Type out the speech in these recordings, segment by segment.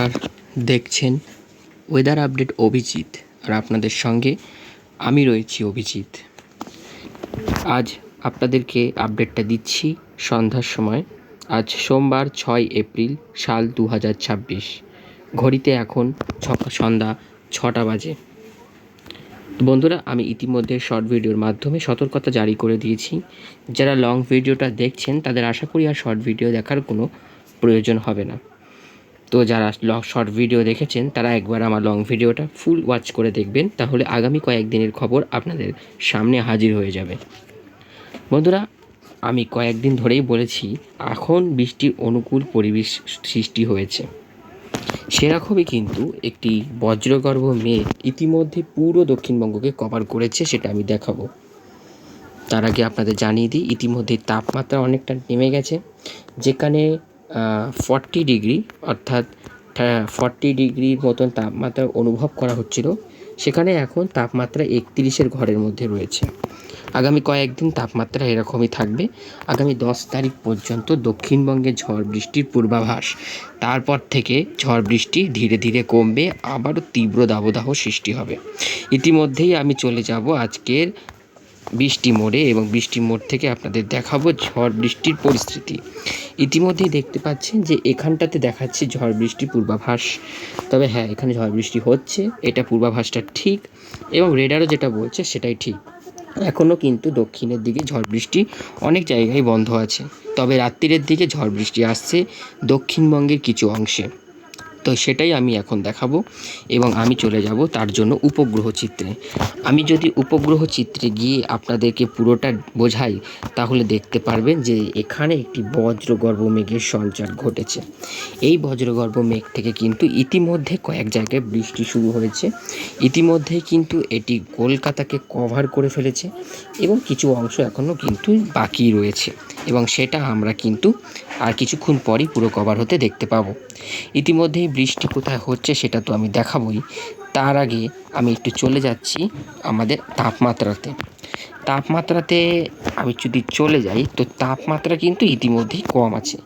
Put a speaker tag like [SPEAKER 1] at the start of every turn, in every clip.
[SPEAKER 1] আর দেখছেন weather update Abhijit, আর আপনাদের সঙ্গে আমি রয়েছি অভিজিৎ। আজ আপনাদেরকে আপডেটটা দিচ্ছি সন্ধ্যার সময়। আজ সোমবার 6 এপ্রিল সাল 2026। ঘড়িতে এখন সন্ধ্যা 6টা বাজে। বন্ধুরা, আমি ইতিমধ্যে শর্ট ভিডিওর মাধ্যমে সতর্কতা জারি করে দিয়েছি। যারা লং ভিডিওটা দেখছেন তাদের আশা করি আর শর্ট ভিডিও দেখার কোনো প্রয়োজন হবে না। তো যারা শর্ট ভিডিও দেখেছেন তারা একবার আমার লং ভিডিওটা ফুল ওয়াচ করে দেখবেন, তাহলে আগামী কয়েকদিনের খবর আপনাদের সামনে হাজির হয়ে যাবে। বন্ধুরা, আমি কয়েকদিন ধরেই বলেছি এখন বৃষ্টির অনুকূল পরিবেশ সৃষ্টি হয়েছে। সেরকমই কিন্তু একটি বজ্রগর্ভ মেঘ ইতিমধ্যে পুরো দক্ষিণবঙ্গকে কভার করেছে, সেটা আমি দেখাবো। তার আগে আপনাদের জানিয়ে দিই, ইতিমধ্যে তাপমাত্রা অনেকটা নেমে গেছে। যেখানে 40 ডিগ্রি অর্থাৎ 40 ডিগ্রির মতন তাপমাত্রা অনুভব করা হচ্ছিল, সেখানে এখন তাপমাত্রা 31-এর ঘরের মধ্যে রয়েছে। আগামী কয়েকদিন তাপমাত্রা এরকমই থাকবে। আগামী 10 তারিখ পর্যন্ত দক্ষিণবঙ্গে ঝড় বৃষ্টির পূর্বাভাস। তারপর থেকে ঝড় বৃষ্টি ধীরে ধীরে কমবে, আবারও তীব্র দাবদাহ সৃষ্টি হবে। ইতিমধ্যেই আমি চলে যাব আজকের বৃষ্টি মোড়ে, এবং বৃষ্টি মোড় থেকে আপনাদের দেখাবো ঝড় বৃষ্টির পরিস্থিতি। ইতিমধ্যেই দেখতে পাচ্ছেন যে এখানটাতে দেখাচ্ছে ঝড় বৃষ্টির পূর্বাভাস। তবে হ্যাঁ, এখানে ঝড় বৃষ্টি হচ্ছে, এটা পূর্বাভাসটা ঠিক, এবং রেডারও যেটা বলছে সেটাই ঠিক। এখনও কিন্তু দক্ষিণের দিকে ঝড় বৃষ্টি অনেক জায়গায় বন্ধ আছে, তবে রাত্রিরের দিকে ঝড় বৃষ্টি আসছে দক্ষিণবঙ্গের কিছু অংশে। তো সেটাই আমি এখন দেখাবো, এবং আমি চলে যাব তার জন্য উপগ্রহ চিত্রে। আমি যদি উপগ্রহ চিত্রে গিয়ে আপনাদেরকে পুরোটা বোঝাই, তাহলে দেখতে পারবেন যে এখানে একটি বজ্রগর্ভ মেঘের সঞ্চার ঘটেছে। এই বজ্রগর্ভ মেঘ থেকে কিন্তু ইতিমধ্যে কয়েক জায়গায় বৃষ্টি শুরু হয়েছে। ইতিমধ্যেই কিন্তু এটি কলকাতাকে কভার করে ফেলেছে, এবং কিছু অংশ এখনও কিন্তু বাকি রয়েছে, এবং সেটা আমরা কিন্তু আর কিছুক্ষণ পরই পুরো কভার হতে দেখতে পাবো। ইতিমধ্যেই বৃষ্টি কোথায় হচ্ছে সেটা তো আমি দেখাবই। তার আগে আমি একটু চলে যাচ্ছি আমাদের তাপমাত্রাতে আমি যদি চলে যাই, তো তাপমাত্রা কিন্তু ইতিমধ্যেই কম আছে।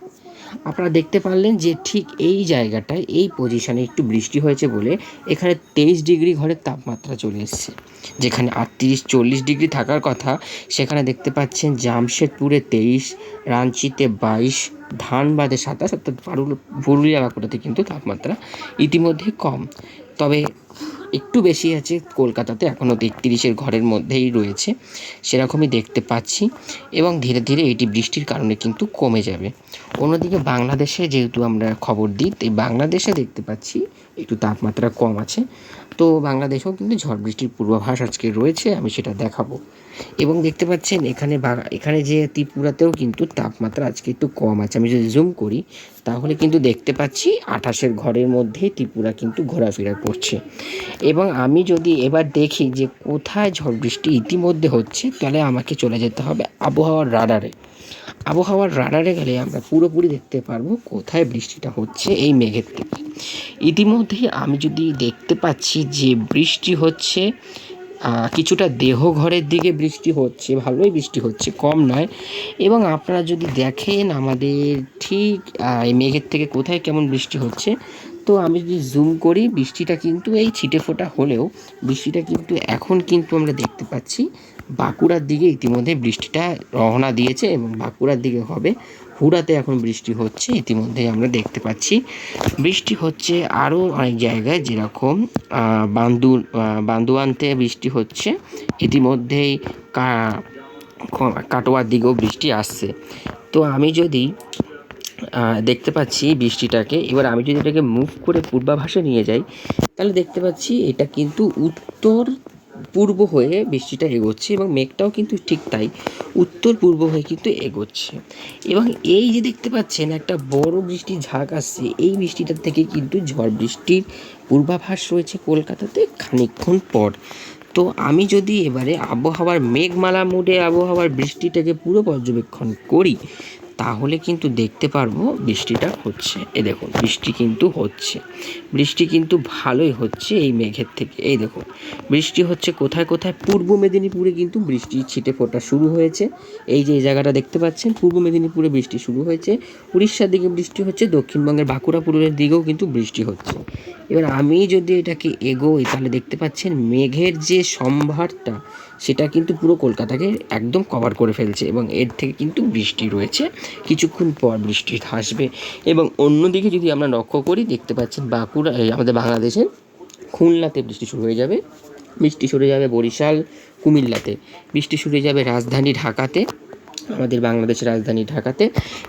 [SPEAKER 1] আপনারা দেখতে পারলেন যে ঠিক এই জায়গাটায়, এই পজিশানে একটু বৃষ্টি হয়েছে বলে এখানে 23 ডিগ্রি ঘরের তাপমাত্রা চলে এসেছে। যেখানে 38-40 ডিগ্রি থাকার কথা, সেখানে দেখতে পাচ্ছেন জামশেদপুরে 23, রাঞ্চিতে 22, ধানবাদে 27, অর্থাৎ পুরুলিয়া বাঁকুড়াতে কিন্তু তাপমাত্রা ইতিমধ্যেই কম। তবে একটু বেশি আছে কলকাতাতে, এখনও 33-এর ঘরের মধ্যেই রয়েছে, সেরকমই দেখতে পাচ্ছি, এবং ধীরে ধীরে এটি বৃষ্টির কারণে কিন্তু কমে যাবে। অন্যদিকে বাংলাদেশে যেহেতু আমরা খবর দিই, তাই বাংলাদেশে দেখতে পাচ্ছি একটু তাপমাত্রা কম আছে। তো বাংলাদেশেও কিন্তু ঝড় বৃষ্টির পূর্বাভাস আজকে রয়েছে, আমি সেটা দেখাবো। এবং দেখতে পাচ্ছেন এখানে যে ত্রিপুরাতেও কিন্তু তাপমাত্রা আজকে একটু কম আছে। আমি যদি জুম করি, তাহলে কিন্তু দেখতে পাচ্ছি 28-এর ঘরের মধ্যেই ত্রিপুরা কিন্তু ঘোরাফেরা করছে। এবং আমি যদি এবার দেখি যে কোথায় ঝড় বৃষ্টি ইতিমধ্যে হচ্ছে, তাহলে আমাকে চলে যেতে হবে আবহাওয়ার রাডারে গেলে আমরা পুরোপুরি দেখতে পারবো কোথায় বৃষ্টিটা হচ্ছে এই মেঘের থেকে। ইতিমধ্যেই আমি যদি দেখতে পাচ্ছি যে বৃষ্টি হচ্ছে, কিছুটা দেহঘরের দিকে বৃষ্টি হচ্ছে, ভালোই বৃষ্টি হচ্ছে, কম নয়। এবং আপনারা যদি দেখেন আমাদের ঠিক এই মেঘের থেকে কোথায় কেমন বৃষ্টি হচ্ছে, তো আমি যদি জুম করি, বৃষ্টিটা কিন্তু এই ছিটেফোঁটা হলেও বৃষ্টিটা কিন্তু এখন কিন্তু আমরা দেখতে পাচ্ছি বাঁকুড়ার দিকে ইতিমধ্যে বৃষ্টিটা রওনা দিয়েছে, এবং বাঁকুড়ার দিকে হবে। হুড়াতে এখন বৃষ্টি হচ্ছে, ইতিমধ্যেই আমরা দেখতে পাচ্ছি বৃষ্টি হচ্ছে আরও অনেক জায়গায়, যেরকম বান্দুয়ানতে বৃষ্টি হচ্ছে, ইতিমধ্যেই কাটোয়ার দিকেও বৃষ্টি আসছে। তো আমি যদি দেখতে পাচ্ছি বৃষ্টিটাকে, এবার আমি যদি এটাকে মুভ করে পূর্বাভাসে নিয়ে যাই, তাহলে দেখতে পাচ্ছি এটা কিন্তু উত্তর পূর্ব হয়ে বৃষ্টিটা এগোচ্ছে, এবং মেঘটাও কিন্তু ঠিক তাই উত্তর পূর্ব হয়ে কিন্তু এগোচ্ছে। এবং এই যে দেখতে পাচ্ছেন একটা বড় বৃষ্টির ঝাঁক আসছে, এই বৃষ্টিটার থেকে কিন্তু ঝড় বৃষ্টির পূর্বাভাস রয়েছে কলকাতাতে খানিকক্ষণ পর। তো আমি যদি এবারে আবহাওয়ার মেঘমালা মোডে আবহাওয়ার বৃষ্টিটাকে পুরো পর্যবেক্ষণ করি, তাহলে কিন্তু দেখতে পারবো বৃষ্টিটা হচ্ছে। এই দেখুন বৃষ্টি কিন্তু হচ্ছে, বৃষ্টি কিন্তু ভালোই হচ্ছে এই মেঘের থেকে। এই দেখুন বৃষ্টি হচ্ছে কোথায় কোথায়, পূর্ব মেদিনীপুরে কিন্তু বৃষ্টি ছিটে ফোটা শুরু হয়েছে। এই যে এই জায়গাটা দেখতে পাচ্ছেন, পূর্ব মেদিনীপুরে বৃষ্টি শুরু হয়েছে, উড়িষ্যার দিকে বৃষ্টি হচ্ছে, দক্ষিণবঙ্গের বাঁকুড়া পুরুলিয়ার দিকেও কিন্তু বৃষ্টি হচ্ছে। এবার আমি যদি এটাকে এগোই তাহলে দেখতে পাচ্ছেন মেঘের যে সম্ভারটা সেটা কিন্তু পুরো কলকাতাকে একদম কভার করে ফেলছে এবং এর থেকে কিন্তু বৃষ্টি রয়েছে, কিছুক্ষণ পর বৃষ্টি আসবে। এবং অন্যদিকে যদি আমরা লক্ষ্য করি দেখতে পাচ্ছেন বাঁকুড়া, আমাদের বাংলাদেশের খুলনাতে বৃষ্টি শুরু হয়ে যাবে, বৃষ্টি শুরু হয়ে যাবে বরিশাল কুমিল্লাতে, বৃষ্টি শুরু হয়ে যাবে রাজধানী ঢাকাতে, আমাদের বাংলাদেশের রাজধানী ঢাকাতে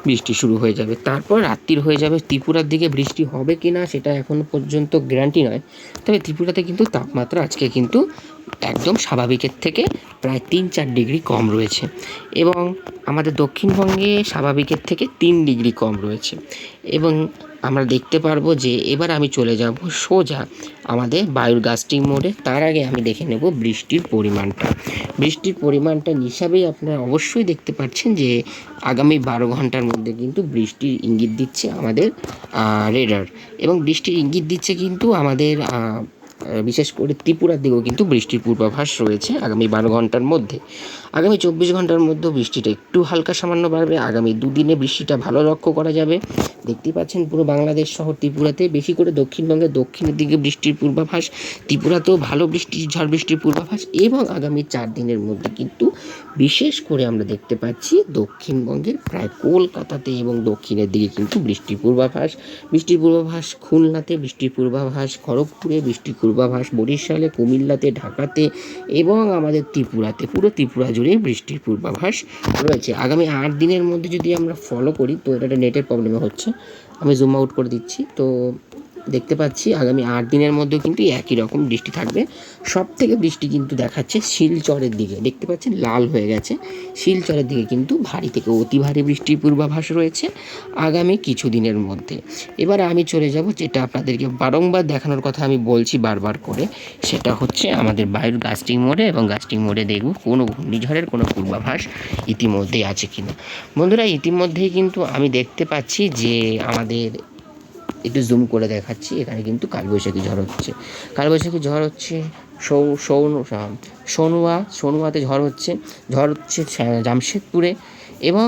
[SPEAKER 1] বৃষ্টি শুরু হয়ে যাবে। তারপর রাত্রির হয়ে যাবে ত্রিপুরার দিকে, বৃষ্টি হবে কি না সেটা এখনও পর্যন্ত গ্যারান্টি নয়, তবে ত্রিপুরাতে কিন্তু তাপমাত্রা আজকে কিন্তু একদম স্বাভাবিকের থেকে প্রায় 3-4 ডিগ্রি কম রয়েছে এবং আমাদের দক্ষিণবঙ্গে স্বাভাবিকের থেকে 3 ডিগ্রি কম রয়েছে। এবং আমরা দেখতে পারবো যে এবার আমি চলে যাব সোজা আমাদের বায়ুর গাস্টিং মোডে। তার আগে আমি দেখে নেব বৃষ্টির পরিমাণটা। বৃষ্টির পরিমাণটা হিসাবেই আপনারা অবশ্যই দেখতে পাচ্ছেন যে আগামী 12 ঘন্টার মধ্যে কিন্তু বৃষ্টির ইঙ্গিত দিচ্ছে আমাদের রেডার, এবং বৃষ্টির ইঙ্গিত দিচ্ছে কিন্তু আমাদের বিশেষ করে ত্রিপুরার দিকেও কিন্তু বৃষ্টির পূর্বাভাস রয়েছে আগামী 12 ঘন্টার মধ্যে। আগামী 24 ঘন্টার মধ্যেও বৃষ্টিটা একটু হালকা সামান্য বাড়বে। আগামী 2 দিনে বৃষ্টিটা ভালো লক্ষ্য করা যাবে। দেখতেই পাচ্ছেন পুরো বাংলাদেশ সহ ত্রিপুরাতে, বেশি করে দক্ষিণবঙ্গের দক্ষিণের দিকে বৃষ্টির পূর্বাভাস, ত্রিপুরাতেও ভালো বৃষ্টি, ঝড় বৃষ্টির পূর্বাভাস। এবং আগামী 4 দিনের মধ্যে কিন্তু বিশেষ করে আমরা দেখতে পাচ্ছি দক্ষিণবঙ্গের প্রায় কলকাতাতে এবং দক্ষিণের দিকে কিন্তু বৃষ্টির পূর্বাভাস। বৃষ্টির পূর্বাভাস খুলনাতে, বৃষ্টির পূর্বাভাস খড়গপুরে, বৃষ্টির পূর্বাভাস বরিশালে, কুমিল্লাতে, ঢাকাতে এবং আমাদের ত্রিপুরাতে, পুরো ত্রিপুরা জুড়ে বৃষ্টির পূর্বাভাস রয়েছে। আগামী 8 দিনের মধ্যে যদি আমরা ফলো করি, তো এটা নেটের প্রবলেমে হচ্ছে, আমি জুম আউট করে দিচ্ছি, তো দেখতে পাচ্ছি আগামী 8 দিনের মধ্যেও কিন্তু একই রকম বৃষ্টি থাকবে। সব থেকে বৃষ্টি কিন্তু দেখাচ্ছে শিলচরের দিকে, দেখতে পাচ্ছেন লাল হয়ে গেছে, শিলচরের দিকে কিন্তু ভারী থেকে অতি ভারী বৃষ্টির পূর্বাভাস রয়েছে আগামী কিছু দিনের মধ্যে। এবার আমি চলে যাব যেটা আপনাদেরকে বারংবার দেখানোর কথা আমি বলছি বারবার করে, সেটা হচ্ছে আমাদের বায়ুর গাস্টিং মোডে, এবং গাস্টিং মোডে দেখব কোনো ঘূর্ণিঝড়ের কোনো পূর্বাভাস ইতিমধ্যেই আছে কিনা। বন্ধুরা ইতিমধ্যেই কিন্তু আমি দেখতে পাচ্ছি যে আমাদের, একটু জুম করে দেখাচ্ছি, এখানে কিন্তু কালবৈশাখী ঝড় হচ্ছে, কালবৈশাখী ঝড় হচ্ছে সনুয়াতে ঝড় হচ্ছে জামশেদপুরে, এবং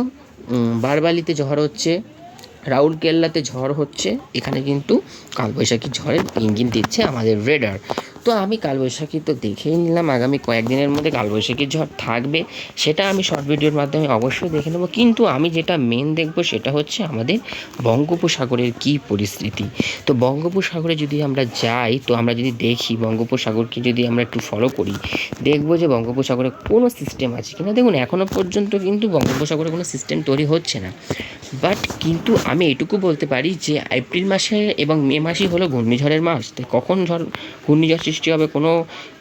[SPEAKER 1] বারবালিতে ঝড় হচ্ছে, রাউরকেল্লাতে ঝড় হচ্ছে। এখানে কিন্তু কালবৈশাখী ঝড়ের ইঙ্গিত দিচ্ছে আমাদের রেডার। তো আমি কালবৈশাখী তো দেখেই নিলাম, আগামী কয়েকদিনের মধ্যে কালবৈশাখীর ঝড় থাকবে, সেটা আমি শর্ট ভিডিওর মাধ্যমে অবশ্যই দেখে নেব। কিন্তু আমি যেটা মেন দেখব সেটা হচ্ছে আমাদের বঙ্গোপসাগরের কী পরিস্থিতি। তো বঙ্গোপসাগরে যদি আমরা যাই, তো আমরা যদি দেখি বঙ্গোপসাগরকে যদি আমরা একটু ফলো করি, দেখব যে বঙ্গোপসাগরে কোনো সিস্টেম আছে কিনা। দেখুন এখনও পর্যন্ত কিন্তু বঙ্গোপসাগরে কোনো সিস্টেম তৈরি হচ্ছে না, বাট কিন্তু আমি এটুকু বলতে পারি যে এপ্রিল মাসে এবং মে মাসই হলো ঘূর্ণিঝড়ের মাস, তাই কখন ঘূর্ণিঝড় সৃষ্টি হবে কোনো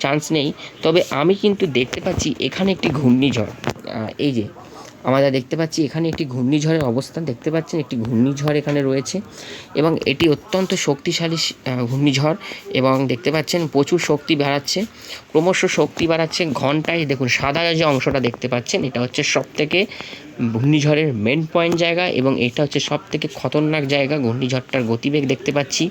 [SPEAKER 1] চান্স নেই। তবে আমি কিন্তু দেখতে পাচ্ছি এখানে একটি ঘূর্ণিঝড়, এই যে আমরা দেখতে পাচ্ছি এখানে একটি ঘূর্ণিঝড়ের অবস্থান দেখতে পাচ্ছেন, একটি ঘূর্ণিঝড় এখানে রয়েছে এবং এটি অত্যন্ত শক্তিশালী ঘূর্ণিঝড়, এবং দেখতে পাচ্ছেন প্রচুর শক্তি বাড়াচ্ছে, ক্রমশ শক্তি বাড়াচ্ছে ঘন্টায়। দেখুন সাদা যে অংশটা দেখতে পাচ্ছেন এটা হচ্ছে সবথেকে ঘূর্ণিঝড়ের মেন পয়েন্ট জায়গা, এবং এটা হচ্ছে সবথেকে খতরনাক জায়গা। ঘূর্ণিঝড়টার গতিবেগ দেখতে পাচ্ছি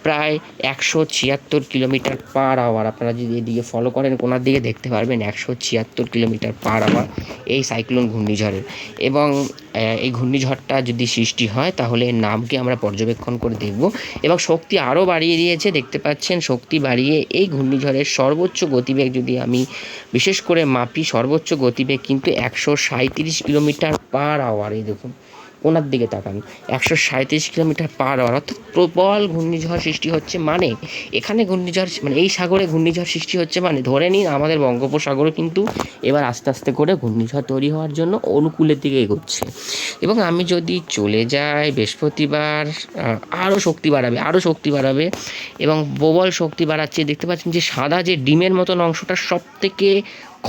[SPEAKER 1] প্রায় 176 কিলোমিটার পার আওয়ার। আপনারা যদি এদিকে ফলো করেন কোনার দিকে দেখতে পারবেন 176 কিলোমিটার পার আওয়ার এই সাইক্লোন ঘূর্ণিঝড়ের। এবং এই ঘূর্ণিঝড়টা যদি সৃষ্টি হয় তাহলে এর নামকে আমরা পর্যবেক্ষণ করে দেখব, এবং শক্তি আরও বাড়িয়ে দিয়েছে দেখতে পাচ্ছেন। শক্তি বাড়িয়ে এই ঘূর্ণিঝড়ের সর্বোচ্চ গতিবেগ যদি আমি বিশেষ করে মাপি, সর্বোচ্চ গতিবেগ কিন্তু 137 কিলোমিটার পার আওয়ার। এই দেখুন কোনার দিকে তাকান, 137 কিলোমিটার পার আওয়ার, অর্থাৎ প্রবল ঘূর্ণিঝড় সৃষ্টি হচ্ছে। মানে এখানে ঘূর্ণিঝড় মানে এই সাগরে ঘূর্ণিঝড় সৃষ্টি হচ্ছে, মানে ধরে নিন আমাদের বঙ্গোপসাগরে কিন্তু এবার আস্তে আস্তে করে ঘূর্ণিঝড় তৈরি হওয়ার জন্য অনুকূলের দিকে এগোচ্ছে। এবং আমি যদি চলে যাই বৃহস্পতিবার, আরও শক্তি বাড়াবে এবং প্রবল শক্তি বাড়াচ্ছে। দেখতে পাচ্ছেন যে সাদা যে ডিমের মতন অংশটা সবথেকে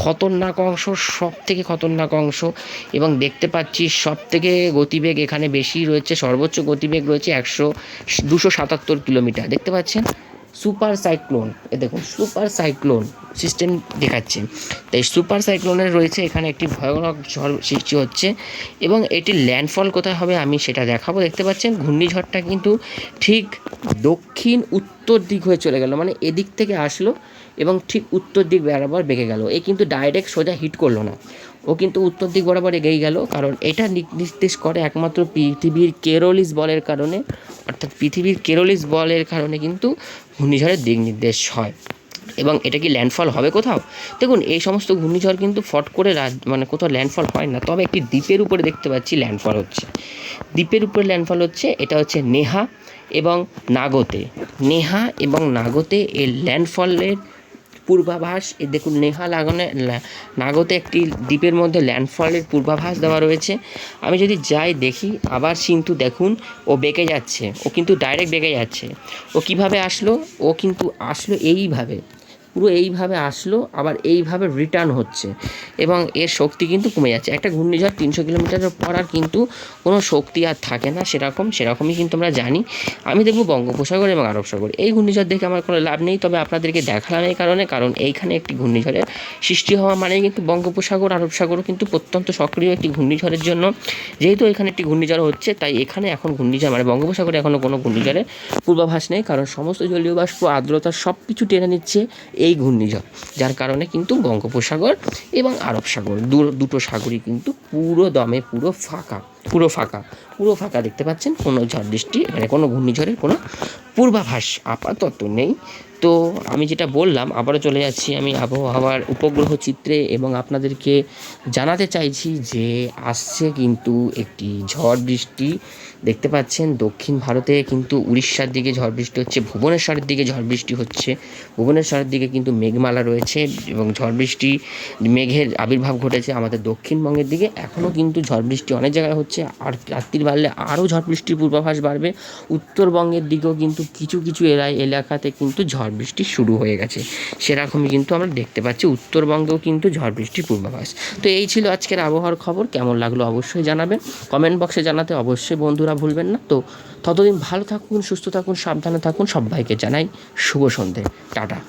[SPEAKER 1] খতরনাক অংশ, এবং দেখতে পাচ্ছি সবথেকে গতিবেগ এখানে বেশি রয়েছে, সর্বোচ্চ গতিবেগ রয়েছে 277 কিলোমিটার। দেখতে পাচ্ছেন সুপার সাইক্লোন, এ দেখুন সুপার সাইক্লোন সিস্টেম দেখাচ্ছে। তাই সুপার সাইক্লোনের রয়েছে এখানে একটি ভয়ানক ঝড় সৃষ্টি হচ্ছে এবং এটির ল্যান্ডফল কোথায় হবে আমি সেটা দেখাবো। দেখতে পাচ্ছেন ঘূর্ণিঝড়টা কিন্তু ঠিক দক্ষিণ উত্তর দিক হয়ে চলে গেল, মানে এদিক থেকে আসলো এবং ঠিক উত্তর দিক বরাবর বেঁকে গেল। এ কিন্তু ডাইরেক্ট সোজা হিট করলো না, ও কিন্তু উত্তর দিক বরাবর এগিয়ে গেল, কারণ এটা নির্দেশ করে একমাত্র পৃথিবীর কেরোলিস বলের কারণে, অর্থাৎ পৃথিবীর কেরোলিস বলের কারণে কিন্তু ঘূর্ণিঝড়ের দিক নির্দেশ হয়। এবং এটা কি ল্যান্ডফল হবে কোথাও? দেখুন এই সমস্ত ঘূর্ণিঝড় কিন্তু ফট করে মানে কোথাও ল্যান্ডফল হয় না, তবে একটি দ্বীপের উপরে দেখতে পাচ্ছি ল্যান্ডফল হচ্ছে। দ্বীপের উপরে ল্যান্ডফল হচ্ছে, এটা হচ্ছে নেহা এবং নাগোতে। নেহা এবং নাগোতে এই ল্যান্ডফলের পূর্বাভাস, এই দেখুন নেহা নাগোতে একটি দ্বীপের মধ্যে ল্যান্ডফলের পূর্বাভাস দেওয়া রয়েছে। আমি যদি যাই দেখি আবার কিন্তু দেখুন ও বেঁকে যাচ্ছে, ও কিন্তু ডাইরেক্ট বেঁকে যাচ্ছে। ও কিভাবে আসলো? ও কিন্তু আসলো এইভাবে, পুরো এইভাবে আসলো, আবার এইভাবে রিটার্ন হচ্ছে এবং এর শক্তি কিন্তু কমে যাচ্ছে। একটা ঘূর্ণিঝড় 300 কিলোমিটারের পর আর কিন্তু কোনো শক্তি আর থাকে না, সেরকমই কিন্তু আমরা জানি। আমি দেখব বঙ্গোপসাগর এবং আরব সাগর, এই ঘূর্ণিঝড় দেখে আমার কোনো লাভ নেই, তবে আপনাদেরকে দেখালাম এই কারণে, কারণ এইখানে একটি ঘূর্ণিঝড়ের সৃষ্টি হওয়া মানে কিন্তু বঙ্গোপসাগর আরব সাগরও কিন্তু প্রত্যন্ত সক্রিয় একটি ঘূর্ণিঝড়ের জন্য, যেহেতু এখানে একটি ঘূর্ণিঝড় হচ্ছে তাই এখানে এখন ঘূর্ণিঝড় মানে বঙ্গোপসাগরে এখনও কোনো ঘূর্ণিঝড়ের পূর্বাভাস নেই, কারণ সমস্ত জলীয় বাষ্প আর্দ্রতা সব কিছু টেনে নিচ্ছে এই ঘূর্ণিঝড়, যার কারণে কিন্তু বঙ্গোপসাগর এবং আরব সাগর দুটো সাগরই কিন্তু পুরো দমে পুরো ফাঁকা দেখতে পাচ্ছেন। কোনো ঝড় বৃষ্টি মানে কোনো ঘূর্ণিঝড়ের কোনো পূর্বাভাস আপাতত নেই। তো আমি যেটা বললাম আবারও চলে যাচ্ছি আমি আবহাওয়ার উপগ্রহ চিত্রে, এবং আপনাদেরকে জানাতে চাইছি যে আসছে কিন্তু একটি ঝড় বৃষ্টি। দেখতে পাচ্ছেন দক্ষিণ ভারতে কিন্তু উড়িষ্যার দিকে ঝড় বৃষ্টি হচ্ছে, ভুবনেশ্বরের দিকে ঝড় বৃষ্টি হচ্ছে। ভুবনেশ্বরের দিকে কিন্তু মেঘমালা রয়েছে এবং ঝড় বৃষ্টি মেঘের আবির্ভাব ঘটেছে। আমাদের দক্ষিণবঙ্গের দিকে এখনও কিন্তু ঝড় বৃষ্টি অনেক জায়গায় হচ্ছে, আর রাত্রির বাড়লে আরও ঝড় বৃষ্টির পূর্বাভাস বাড়বে। উত্তরবঙ্গের দিকেও কিন্তু কিছু কিছু এলাকাতে কিন্তু ঝড় বৃষ্টি শুরু হয়ে গেছে, সেরকমই কিন্তু আমরা দেখতে পাচ্ছি উত্তরবঙ্গেও কিন্তু ঝড় বৃষ্টির পূর্বাভাস। তো এই ছিল আজকের আবহাওয়ার খবর, কেমন লাগলো অবশ্যই জানাবেন, কমেন্ট বক্সে জানাতে অবশ্যই বন্ধুরা ভুলবেন না। তো ততদিন ভালো থাকুন, সুস্থ থাকুন, সাবধানে থাকুন, সবাইকে জানাই শুভ সন্ধে, টাটা।